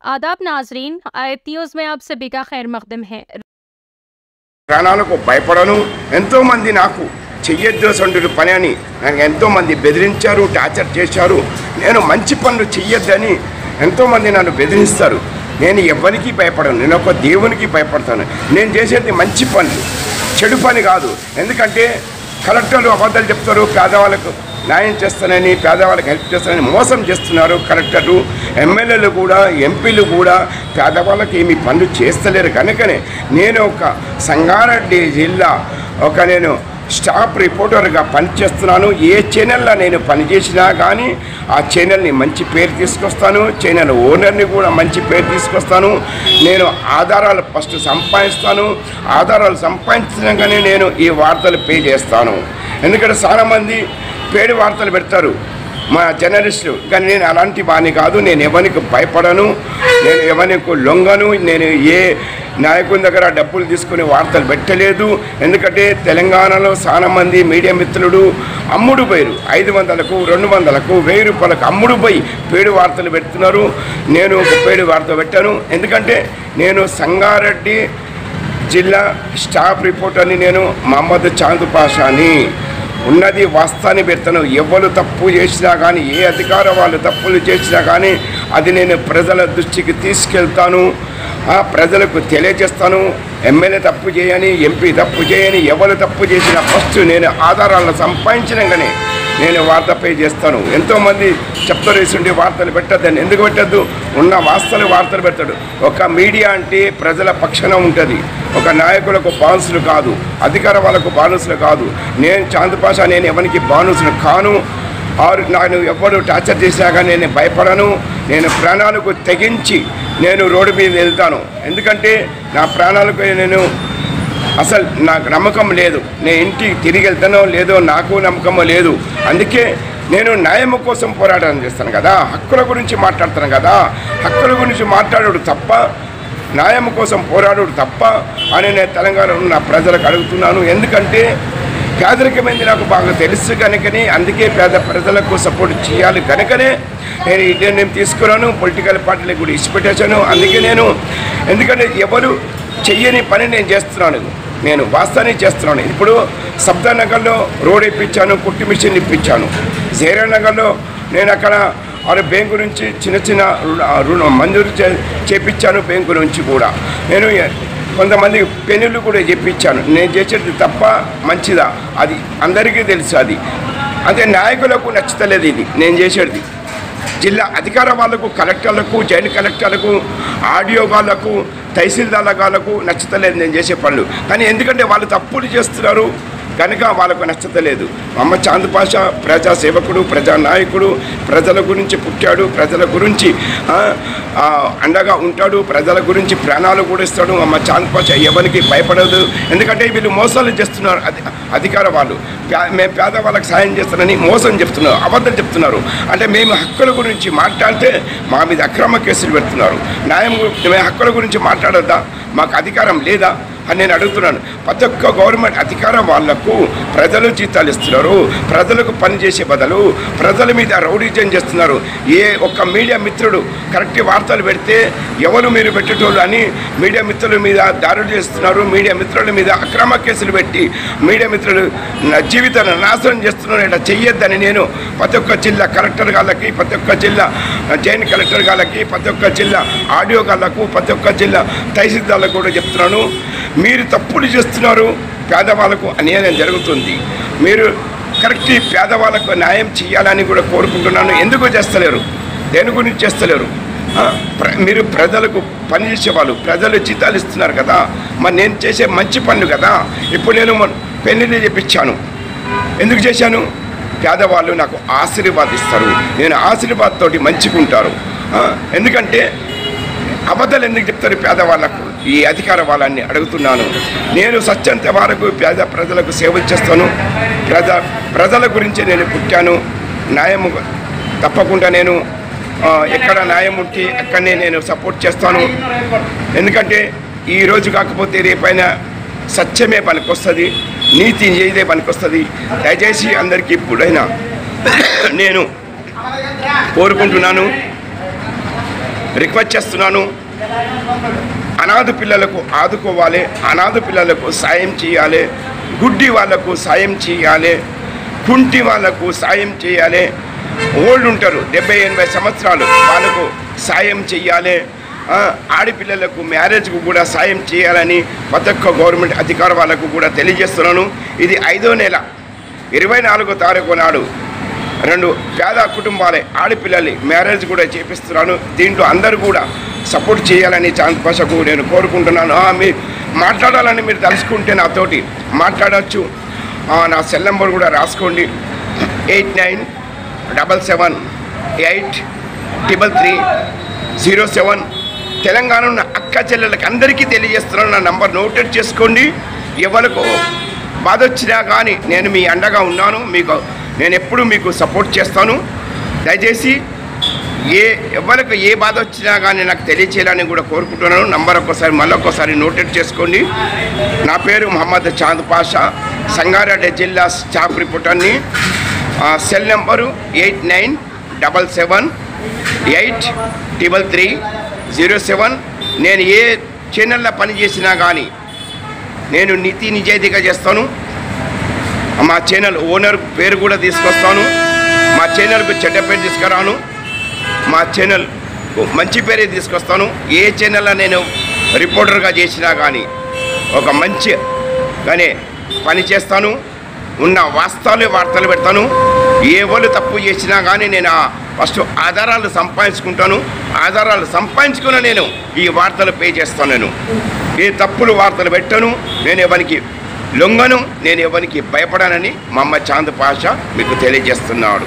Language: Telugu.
आदाब नाजरीन, आयत न्यूज़ में आप सभी का खैर मकदम है। ప్రాణాలకు భయపడను. ఎంతోమంది నాకు చెయ్యొద్దు సంటుడు పని అని నాకు ఎంతోమంది బెదిరించారు, టార్చర్ చేశారు. నేను మంచి పనులు చెయ్యొద్దని ఎంతోమంది నన్ను బెదిరిస్తారు. నేను ఎవరికి భయపడను, నేను ఒక దేవునికి భయపడతాను. నేను చేసేది మంచి పనులు, చెడు పని కాదు. ఎందుకంటే కలెక్టర్లు అబద్ధాలు చెప్తారు, పేదవాళ్ళకు న్యాయం చేస్తానని, పేదవాళ్ళకి హెల్ప్ చేస్తానని మోసం చేస్తున్నారు. కలెక్టర్లు, ఎమ్మెల్యేలు కూడా, ఎంపీలు కూడా పేదవాళ్ళకి ఏమి పనులు చేస్తలేరు. కనుకనే నేను ఒక సంగారెడ్డి జిల్లా నేను స్టాఫ్ రిపోర్టర్గా పనిచేస్తున్నాను. ఏ ఛానల్లో నేను పనిచేసినా కానీ ఆ ఛానల్ని మంచి పేరు తీసుకొస్తాను, ఛానల్ ఓనర్ని కూడా మంచి పేరు తీసుకొస్తాను. నేను ఆధారాలు ఫస్ట్ సంపాదిస్తాను. ఆధారాలు సంపాదించగానే నేను ఈ వార్తలు పే చేస్తాను. ఎందుకంటే చాలామంది పేడి వార్తలు పెడతారు మా జర్నలిస్టులు, కానీ నేను అలాంటి వాణి కాదు. నేను ఎవరికి భయపడను, నేను ఎవరికి లొంగను. నేను ఏ నాయకుని దగ్గర డబ్బులు తీసుకుని వార్తలు పెట్టలేదు. ఎందుకంటే తెలంగాణలో చాలామంది మీడియా మిత్రులు అమ్ముడు పోయారు. 500కు, 200కు, 1000 రూపాయలకు అమ్ముడు పోయి పేడు వార్తలు పెడుతున్నారు. నేను ఒక పేడు వార్త పెట్టాను. ఎందుకంటే నేను సంగారెడ్డి జిల్లా స్టాఫ్ రిపోర్టర్ని. నేను మహమ్మద్ చాంద్ పాషాని. ఉన్నది వాస్తవాన్ని పెడతాను. ఎవరు తప్పు చేసినా కానీ, ఏ అధికార వాళ్ళు తప్పులు చేసినా కానీ అది నేను ప్రజల దృష్టికి తీసుకెళ్తాను, ప్రజలకు తెలియజేస్తాను. ఎమ్మెల్యే తప్పు చేయని, ఎంపీ తప్పు చేయని, ఎవరు తప్పు చేసినా ఫస్ట్ నేను ఆధారాలను సంపాదించినాకనే నేను వార్త పే చేస్తాను. ఎంతోమంది చెప్తారు ఇటువంటి వార్తలు పెట్టద్దని. ఎందుకు పెట్టద్దు? ఉన్న వాస్తవ వార్తలు పెడతాడు. ఒక మీడియా అంటే ప్రజల పక్షాన ఉంటుంది. ఒక నాయకులకు బానిసలు కాదు, అధికార వాళ్ళకు బానిసలు కాదు. నేను చాంద్ పాషా, నేను ఎవరికి బానిసలు కాను. నన్ను ఎవరు టార్చర్ చేసినా కానీ నేను భయపడను. నేను ప్రాణాలకు తెగించి నేను రోడ్డు మీద వెళ్తాను. ఎందుకంటే నా ప్రాణాలకు నేను అసలు నాకు నమ్మకం లేదు. నేను ఇంటికి తిరిగి వెళ్తానో లేదో నాకు నమ్మకమో లేదు. అందుకే నేను న్యాయం కోసం పోరాటం చేస్తాను కదా, హక్కుల గురించి మాట్లాడుతాను కదా. హక్కుల గురించి మాట్లాడాడు తప్ప, న్యాయం కోసం పోరాడు తప్ప అని నేను తెలంగాణలో ఉన్న ప్రజలకు అడుగుతున్నాను. ఎందుకంటే పేదరికమైంది నాకు బాగా తెలుసు కనుకనే, అందుకే పేద ప్రజలకు సపోర్ట్ చేయాలి కనుకనే నేను ఈ నిర్ణయం తీసుకున్నాను. పొలిటికల్ పార్టీలకు కూడా ఇచ్చిపెట్టేశాను. అందుకే నేను, ఎందుకంటే ఎవరు చెయ్యని పని నేను చేస్తున్నాను, నేను వాస్తవాన్ని చేస్తున్నాను. ఇప్పుడు సబ్దానగర్లో రోడ్ ఇప్పించాను, కుట్టి మిషన్ ఇప్పించాను. జైరానగర్లో నేను అక్కడ బ్యాంకు నుంచి చిన్న చిన్న రుణం మంజూరు చేపించాను. బ్యాంకు నుంచి కూడా నేను కొంతమంది పెన్నులు కూడా చెప్పించాను. నేను చేసేది తప్ప మంచిదా అది అందరికీ తెలుసు. అది అదే నాయకులకు నచ్చుతలేదు ఇది నేను చేసేది. జిల్లా అధికార వాళ్ళకు, కలెక్టర్లకు, జాయింట్ కలెక్టర్లకు, ఆడియో వాళ్ళకు, తహసీల్దార్లకు నచ్చుతలేదు నేను చేసే పనులు. కానీ ఎందుకంటే వాళ్ళు తప్పులు చేస్తున్నారు కనుక వాళ్ళకు నచ్చతలేదు. మహమ్మద్ చాంద్ పాషా ప్రజాసేవకుడు, ప్రజానాయకుడు, ప్రజల గురించి పుట్టాడు, ప్రజల గురించి అండగా ఉంటాడు, ప్రజల గురించి ప్రాణాలు కూడా ఇస్తాడు. మహమ్మద్ చాంద్ పాషా ఎవరికి భయపడదు. ఎందుకంటే వీళ్ళు మోసాలు చేస్తున్నారు. అధికార వాళ్ళు మేము పేదవాళ్ళకి సాయం చేస్తానని మోసం చెప్తున్నారు, అబద్ధాలు చెప్తున్నారు. అంటే మేము హక్కుల గురించి మాట్లాడితే మా మీద అక్రమ కేసులు పెడుతున్నారు. న్యాయం మేము హక్కుల గురించి మాట్లాడొద్దా? మాకు అధికారం లేదా అని నేను అడుగుతున్నాను. ప్రతి ఒక్క గవర్నమెంట్ అధికారం వాళ్లకు ప్రజలు జీతాలు ఇస్తున్నారు. ప్రజలకు పనిచేసే బదులు ప్రజల మీద రౌడీజం చేస్తున్నారు. ఏ ఒక్క మీడియా మిత్రుడు కరెక్ట్ వార్తలు పెడితే ఎవరు మీరు పెట్టేటోళ్ళు అని మీడియా మిత్రుల మీద దాడులు చేస్తున్నారు. మీడియా మిత్రుల మీద అక్రమ కేసులు పెట్టి మీడియా మిత్రులు జీవితాన్ని నాశనం చేస్తున్నారు. ఇలా చెయ్యొద్దని నేను ప్రతి ఒక్క జిల్లా కలెక్టర్ గాళ్ళకి, ప్రతి ఒక్క జిల్లా జాయింట్ కలెక్టర్ గాళ్ళకి, ప్రతి ఒక్క జిల్లా ఆడియో గాళ్ళకు, ప్రతి ఒక్క జిల్లా తహసీల్దార్లకు కూడా చెప్తున్నాను. మీరు తప్పులు చేస్తున్నారు, పేదవాళ్ళకు అన్యాయం జరుగుతుంది. మీరు కరెక్ట్ పేదవాళ్ళకు న్యాయం చేయాలని కూడా కోరుకుంటున్నాను. ఎందుకు చేస్తలేరు? దేని గురించి చేస్తలేరు? మీరు ప్రజలకు పనిచేసేవాళ్ళు, ప్రజలు జీతాలు ఇస్తున్నారు కదా. మరి నేను చేసే మంచి పనులు కదా. ఇప్పుడు నేను పెళ్లిళ్ళు చెప్పించాను. ఎందుకు చేశాను? పేదవాళ్ళు నాకు ఆశీర్వాదిస్తారు. నేను ఆశీర్వాదంతో మంచిగుంటారు. ఎందుకంటే అబద్ధాలు ఎందుకు చెప్తారు పేదవాళ్ళకు? ఈ అధికార వాళ్ళని అడుగుతున్నాను. నేను సత్యంత వరకు పేద ప్రజలకు సేవ చేస్తాను. ప్రజల గురించి నేను పుట్టాను. న్యాయం తప్పకుండా నేను ఎక్కడ న్యాయం ఉంటే అక్కడనే నేను సపోర్ట్ చేస్తాను. ఎందుకంటే ఈరోజు కాకపోతే రేపైనా సత్యమే పనికొస్తుంది, నీతి ఏదే పనికొస్తుంది. దయచేసి అందరికీ ఇప్పుడైనా నేను కోరుకుంటున్నాను. రిక్వెస్ట్ చేస్తున్నాను. అనాథ పిల్లలకు ఆదుకోవాలి, అనాథ పిల్లలకు సాయం చేయాలి, గుడ్డి వాళ్ళకు సాయం చేయాలి, కుంటి వాళ్ళకు సాయం చేయాలి, ఓల్డ్ ఉంటారు 70-80 సంవత్సరాలు వాళ్ళకు సాయం చేయాలి, ఆడపిల్లలకు మ్యారేజ్కు కూడా సాయం చేయాలని ప్రతి ఒక్క గవర్నమెంట్ అధికార వాళ్ళకు కూడా తెలియజేస్తున్నాను. ఇది 5వ నెల 24వ తారీఖు నాడు 2 పేద కుటుంబాలే ఆడపిల్లల్ని మ్యారేజ్ కూడా చేపిస్తున్నాను. దీంట్లో అందరూ కూడా సపోర్ట్ చేయాలని చాంద్ పాషకు నేను కోరుకుంటున్నాను. మీరు మాట్లాడాలని మీరు తలుచుకుంటే నాతోటి మాట్లాడవచ్చు. నా సెల్ నెంబర్ కూడా రాసుకోండి 8977833307. తెలంగాణ ఉన్న అక్క చెల్లెళ్ళకి అందరికీ తెలియజేస్తున్నాను. నా నంబర్ నోటెడ్ చేసుకోండి. ఎవరికి బాధ వచ్చినా కానీ నేను మీ అండగా ఉన్నాను. నేను ఎప్పుడు మీకు సపోర్ట్ చేస్తాను. దయచేసి ఎవరికి ఏ బాధ వచ్చినా కానీ నాకు తెలియచేయాలని కూడా కోరుకుంటున్నాను. నంబర్ మళ్ళొక్కసారి నోటెడ్ చేసుకోండి. నా పేరు మహమ్మద్ చాంద్ పాషా, సంగారెడ్డి జిల్లా స్టాఫ్ రిపోర్టర్ని. Cell number 8977833307. నేను ఏ ఛానల్లో పనిచేసినా కానీ నేను నీతి నిజాయితీగా చేస్తాను. మా ఛానల్ ఓనర్ పేరు కూడా తీసుకొస్తాను. మా ఛానల్కు చెడ్డ పేరు తీసుకురాను. మా ఛానల్ మంచి పేరే తీసుకొస్తాను. ఏ ఛానల్లో నేను రిపోర్టర్గా చేసినా కానీ ఒక మంచిగానే పని చేస్తాను. ఉన్న వార్తలు పెడతాను. ఏ వాళ్ళు తప్పు చేసినా కానీ నేను ఫస్ట్ ఆధారాలు సంపాదించుకుంటాను. ఆధారాలు సంపాదించుకున్న నేను ఈ వార్తలు పే చేస్తాను. నేను ఏ తప్పులు వార్తలు పెట్టను. నేను ఎవరికి లొంగను, నేను ఎవరికి భయపడనని మహమ్మద్ చాంద్ పాషా మీకు తెలియజేస్తున్నాడు.